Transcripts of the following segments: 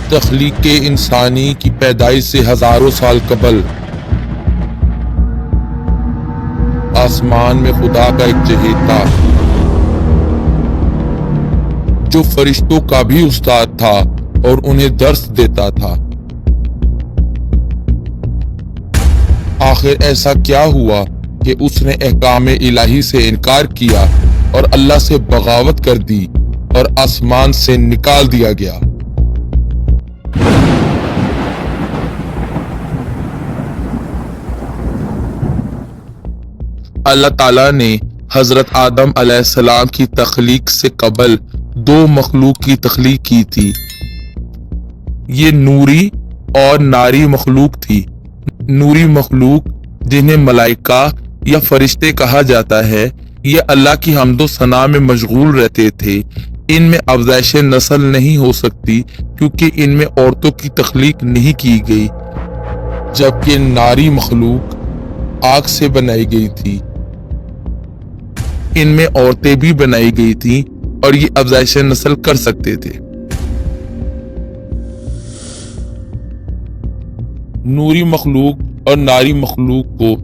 تخلیق انسانی کی پیدائش سے ہزاروں سال قبل آسمان میں خدا کا ایک چہیتا جو فرشتوں کا بھی استاد تھا اور انہیں درس دیتا تھا۔ آخر ایسا کیا ہوا کہ اس نے احکام الہی سے انکار کیا اور اللہ سے بغاوت کر دی اور آسمان سے نکال دیا گیا۔ اللہ تعالیٰ نے حضرت آدم علیہ السلام کی تخلیق سے قبل دو مخلوق کی تخلیق کی تھی۔ یہ نوری اور ناری مخلوق تھی۔ نوری مخلوق جنہیں ملائکہ یا فرشتے کہا جاتا ہے، یہ اللہ کی حمد و ثنا میں مشغول رہتے تھے۔ ان میں افزائش نسل نہیں ہو سکتی کیونکہ ان میں عورتوں کی تخلیق نہیں کی گئی، جبکہ ناری مخلوق آگ سے بنائی گئی تھی۔ ان میں عورتیں بھی بنائی گئی تھیں اور یہ افزائش نسل کر سکتے تھے۔ نوری مخلوق اور ناری مخلوق کو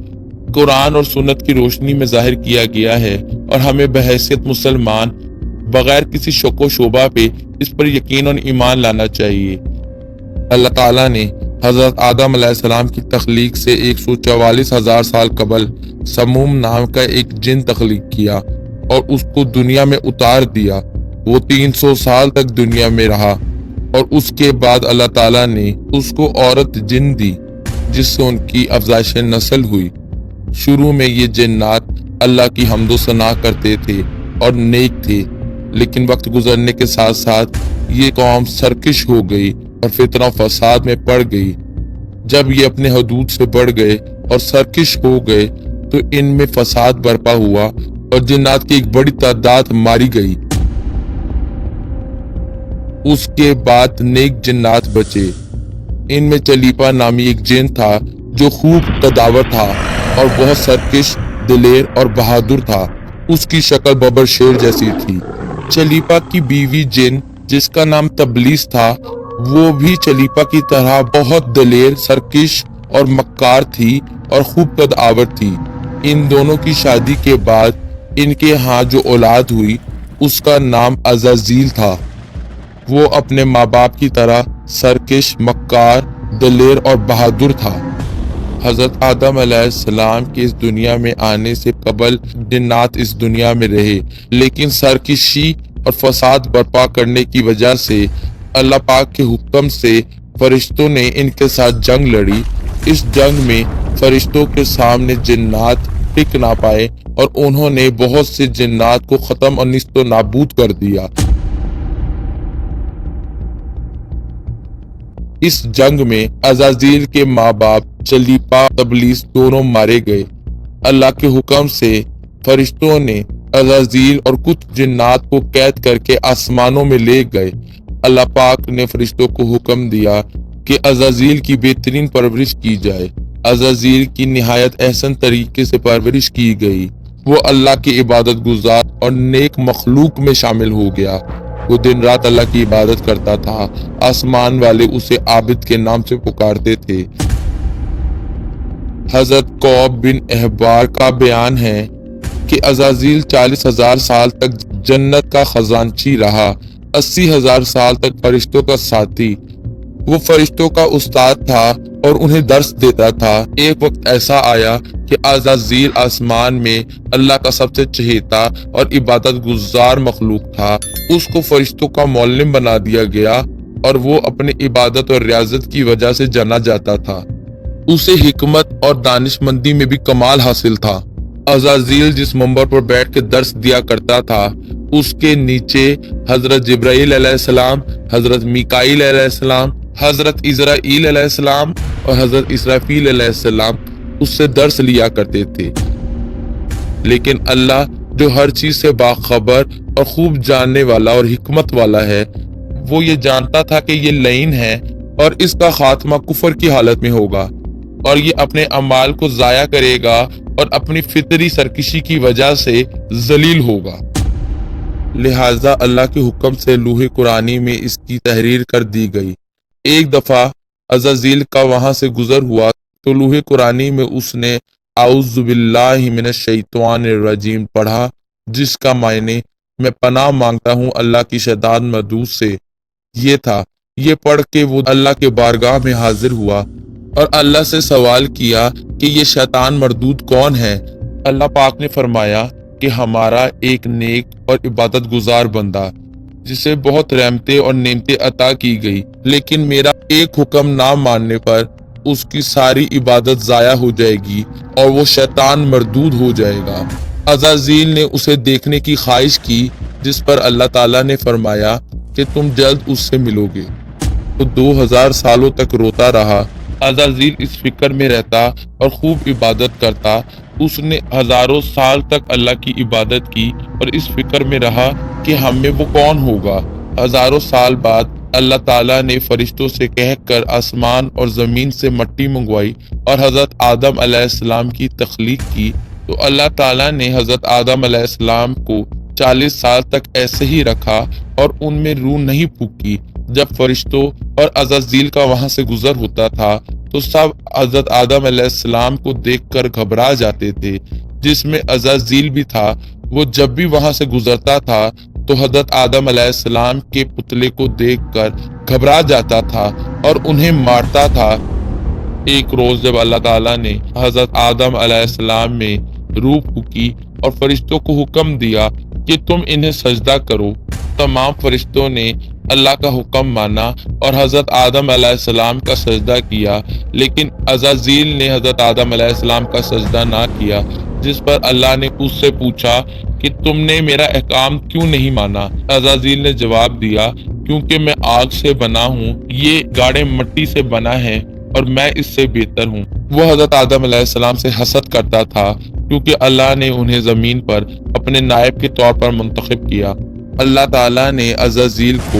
قرآن اور سنت کی روشنی میں ظاہر کیا گیا ہے اور ہمیں بحیثیت مسلمان بغیر کسی شک و شبہ پہ اس پر یقین اور ایمان لانا چاہیے۔ اللہ تعالیٰ نے حضرت آدم علیہ السلام کی تخلیق سے 144,000 سال قبل سموم نام کا ایک جن تخلیق کیا اور اس کو دنیا میں اتار دیا۔ وہ 300 سال تک دنیا میں رہا اور اس کے بعد اللہ تعالیٰ نے اس کو عورت جن دی جس سے ان کی افزائش نسل ہوئی۔ شروع میں یہ جنات اللہ کی حمد و ثنا کرتے تھے اور نیک تھے، لیکن وقت گزرنے کے ساتھ ساتھ یہ قوم سرکش ہو گئی اور فتنہ و فساد میں پڑ گئی۔ جب یہ اپنے حدود سے بڑھ گئے اور سرکش ہو گئے تو ان میں فساد برپا ہوا اور جنات کی ایک بڑی تعداد ماری گئی۔ اس کے بعد نیک جنات بچے۔ ان میں چلیپا نامی ایک جن تھا جو خوب قداور تھا اور بہت سرکش، دلیر اور بہادر تھا۔ اس کی شکل ببر شیر جیسی تھی۔ چلیپا کی بیوی جن جس کا نام تبلیس تھا، وہ بھی چلیپا کی طرح بہت دلیر، سرکش اور مکار تھی اور خوب قداور تھی۔ ان دونوں کی شادی کے بعد ان کے ہاں جو اولاد ہوئی اس کا نام عزازیل تھا۔ وہ اپنے ماں باپ کی طرح سرکش، مکار، دلیر اور بہادر تھا۔ حضرت آدم علیہ السلام کے اس دنیا میں آنے سے قبل جنات اس دنیا میں رہے، لیکن سرکشی اور فساد برپا کرنے کی وجہ سے اللہ پاک کے حکم سے فرشتوں نے ان کے ساتھ جنگ لڑی۔ اس جنگ میں فرشتوں کے سامنے جنات ٹک نہ پائے اور انہوں نے بہت سے جنات کو ختم اور نیست و نابود کر دیا۔ اس جنگ میں عزازیل کے ماں باپ چلیپا، تبلیس دونوں مارے گئے۔ اللہ کے حکم سے فرشتوں نے عزازیل اور کچھ جنات کو قید کر کے آسمانوں میں لے گئے۔ اللہ پاک نے فرشتوں کو حکم دیا کہ عزازیل کی بہترین پرورش کی جائے۔ عزازیل کی نہایت احسن طریقے سے پرورش کی گئی۔ وہ اللہ کی عبادت گزار اور نیک مخلوق میں شامل ہو گیا۔ وہ دن رات اللہ کی عبادت کرتا تھا۔ آسمان والے اسے عابد کے نام سے پکارتے تھے۔ حضرت قعب بن احبار کا بیان ہے کہ عزازیل 40,000 سال تک جنت کا خزانچی رہا، 80,000 سال تک فرشتوں کا ساتھی۔ وہ فرشتوں کا استاد تھا اور انہیں درس دیتا تھا۔ ایک وقت ایسا آیا کہ عزازیل آسمان میں اللہ کا سب سے چہیتا اور عبادت گزار مخلوق تھا۔ اس کو فرشتوں کا معلم بنا دیا گیا اور وہ اپنی عبادت اور ریاضت کی وجہ سے جانا جاتا تھا۔ اسے حکمت اور دانش مندی میں بھی کمال حاصل تھا۔ عزازیل جس منبر پر بیٹھ کے درس دیا کرتا تھا، اس کے نیچے حضرت جبرائیل علیہ السلام، حضرت میکائیل علیہ السلام، حضرت عزرائیل علیہ السلام اور حضرت اسرافیل علیہ السلام اس سے درس لیا کرتے تھے۔ لیکن اللہ جو ہر چیز سے باخبر اور خوب جاننے والا اور حکمت والا ہے، وہ یہ جانتا تھا کہ یہ لعین ہے اور اس کا خاتمہ کفر کی حالت میں ہوگا اور یہ اپنے اعمال کو ضائع کرے گا اور اپنی فطری سرکشی کی وجہ سے ذلیل ہوگا۔ لہٰذا اللہ کے حکم سے لوح قرآنی میں اس کی تحریر کر دی گئی۔ ایک دفعہ عزازیل کا وہاں سے گزر ہوا تو لوح قرآنی میں اس نے اعوذ باللہ من الشیطان الرجیم پڑھا، جس کا معنی میں پناہ مانگتا ہوں اللہ کی شیطان مردود سے یہ تھا۔ یہ پڑھ کے وہ اللہ کے بارگاہ میں حاضر ہوا اور اللہ سے سوال کیا کہ یہ شیطان مردود کون ہے؟ اللہ پاک نے فرمایا کہ ہمارا ایک نیک اور عبادت گزار بندہ جسے بہت رحمتیں اور نعمتیں عطا کی گئی، لیکن میرا ایک حکم نہ ماننے پر اس کی ساری عبادت ضائع ہو جائے گی اور وہ شیطان مردود ہو جائے گا۔ عزازیل نے اسے دیکھنے کی خواہش کی، جس پر اللہ تعالیٰ نے فرمایا کہ تم جلد اس سے ملو گے۔ تو 2000 سالوں تک روتا رہا۔ عزازیل اس فکر میں رہتا اور خوب عبادت کرتا۔ اس نے ہزاروں سال تک اللہ کی عبادت کی اور اس فکر میں رہا کہ ہم میں وہ کون ہوگا۔ ہزاروں سال بعد اللہ تعالیٰ نے فرشتوں سے کہہ کر آسمان اور زمین سے مٹی منگوائی اور حضرت آدم علیہ السلام کی تخلیق کی۔ تو اللہ تعالیٰ نے حضرت آدم علیہ السلام کو 40 سال تک ایسے ہی رکھا اور ان میں روح نہیں پھونکی۔ جب فرشتوں اور عزازیل کا وہاں سے گزر ہوتا تھا تو سب حضرت آدم علیہ السلام کو دیکھ کر گھبرا جاتے تھے، جس میں عزازیل بھی تھا۔ وہ جب بھی وہاں سے گزرتا تھا تو حضرت آدم علیہ السلام کے پتلے کو دیکھ کر گھبرا جاتا تھا اور انہیں مارتا تھا۔ ایک روز جب اللہ تعالیٰ نے حضرت آدم علیہ السلام میں روح پھونکی اور فرشتوں کو حکم دیا کہ تم انہیں سجدہ کرو، تمام فرشتوں نے اللہ کا حکم مانا اور حضرت آدم علیہ السلام کا سجدہ کیا، لیکن عزازیل نے حضرت آدم علیہ السلام کا سجدہ نہ کیا، جس پر اللہ نے اس سے پوچھا کہ تم نے میرا احکام کیوں نہیں مانا؟ عزازیل نے جواب دیا، کیونکہ میں آگ سے بنا ہوں، یہ گاڑے مٹی سے بنا ہے اور میں اس سے بہتر ہوں۔ وہ حضرت آدم علیہ السلام سے حسد کرتا تھا کیونکہ اللہ نے انہیں زمین پر اپنے نائب کے طور پر منتخب کیا۔ اللہ تعالیٰ نے عزازیل کو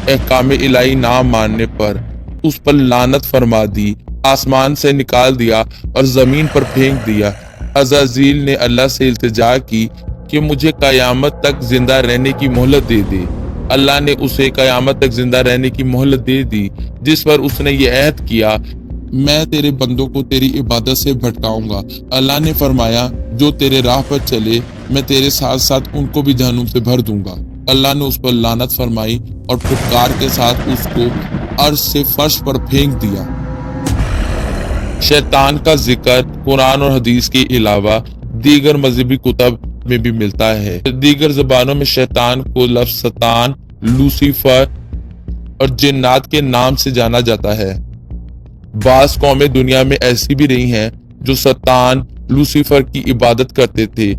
احکام الہی نہ ماننے پر اس پر لعنت فرما دی، آسمان سے نکال دیا اور زمین پر پھینک دیا۔ عزازیل نے اللہ سے التجا کی کہ مجھے قیامت تک زندہ رہنے کی مہلت دے دے۔ اللہ نے اسے قیامت تک زندہ رہنے کی مہلت دے دی، جس پر اس نے یہ عہد کیا، میں تیرے بندوں کو تیری عبادت سے بھٹکاؤں گا۔ اللہ نے فرمایا، جو تیرے راہ پر چلے میں تیرے ساتھ ساتھ ان کو بھی جہنم سے بھر دوں گا۔ اللہ نے اس پر لعنت فرمائی اور پھٹکار کے ساتھ اس کو عرش سے فرش پر پھینک دیا۔ شیطان کا ذکر قرآن اور حدیث کے علاوہ دیگر مذہبی کتب میں بھی ملتا ہے۔ دیگر زبانوں میں شیطان کو لفظ سطان، لوسیفر اور جنات کے نام سے جانا جاتا ہے۔ بعض قومیں دنیا میں ایسی بھی رہی ہیں جو سطان، لوسیفر کی عبادت کرتے تھے۔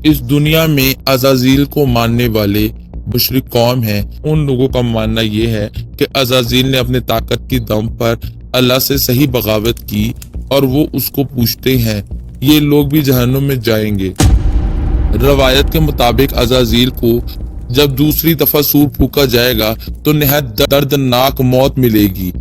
اس دنیا میں عزازیل کو ماننے والے مشرک قوم ہیں۔ ان لوگوں کا ماننا یہ ہے کہ عزازیل نے اپنے طاقت کی دم پر اللہ سے صحیح بغاوت کی اور وہ اس کو پوچھتے ہیں۔ یہ لوگ بھی جہنم میں جائیں گے۔ روایت کے مطابق عزازیل کو جب دوسری دفعہ سور پھونکا جائے گا تو نہایت دردناک موت ملے گی۔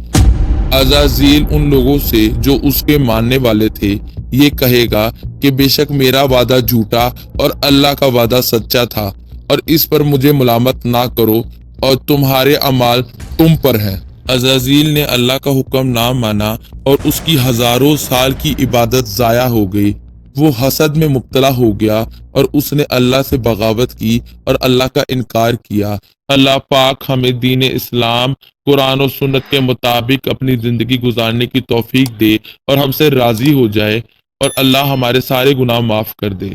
عزازیل ان لوگوں سے جو اس کے ماننے والے تھے یہ کہے گا کہ بے شک میرا وعدہ جھوٹا اور اللہ کا وعدہ سچا تھا، اور اس پر مجھے ملامت نہ کرو اور تمہارے اعمال تم پر ہیں۔ عزازیل نے اللہ کا حکم نہ مانا اور اس کی ہزاروں سال کی عبادت ضائع ہو گئی۔ وہ حسد میں مبتلا ہو گیا اور اس نے اللہ سے بغاوت کی اور اللہ کا انکار کیا۔ اللہ پاک ہمیں دین اسلام، قرآن و سنت کے مطابق اپنی زندگی گزارنے کی توفیق دے اور ہم سے راضی ہو جائے، اور اللہ ہمارے سارے گناہ معاف کر دے۔